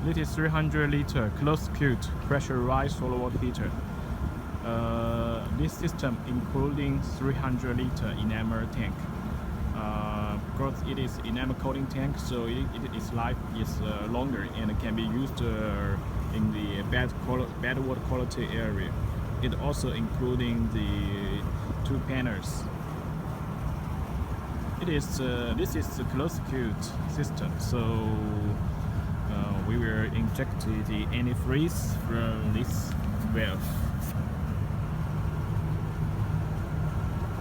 This is 300-liter closed-circuit pressurized solar water heater. This system including 300-liter enamel tank. Because it is enamel coating tank, so its life is longer and can be used in the bad water quality area. It also including the 2 panels. This is a closed-circuit system, so we will inject the antifreeze from this valve.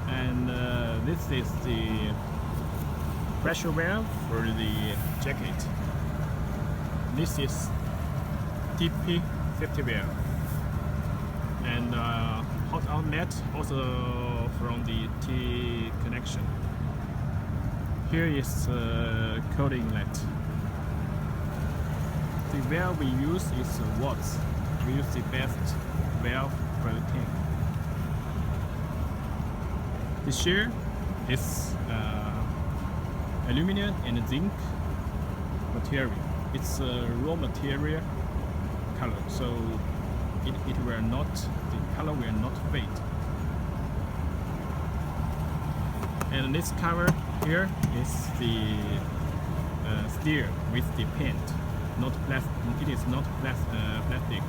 And this is the pressure valve for the jacket. This is TP50 valve. And hot outlet also from the T connection. Here is coating inlet. The valve we use is Watts. We use the best valve for the tank. The shell is aluminum and zinc material. It's a raw material color, so the color will not fade. And this cover here is the steel with the paint, not plastic. It is not plastic.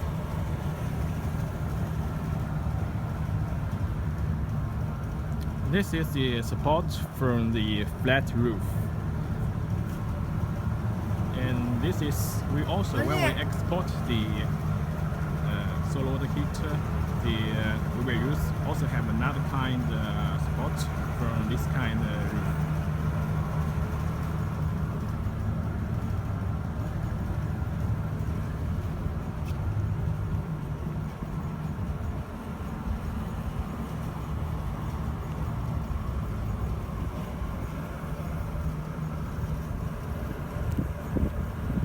This is the support from the flat roof. And this is when we export the solar water heater, we will also have another kind support from this kind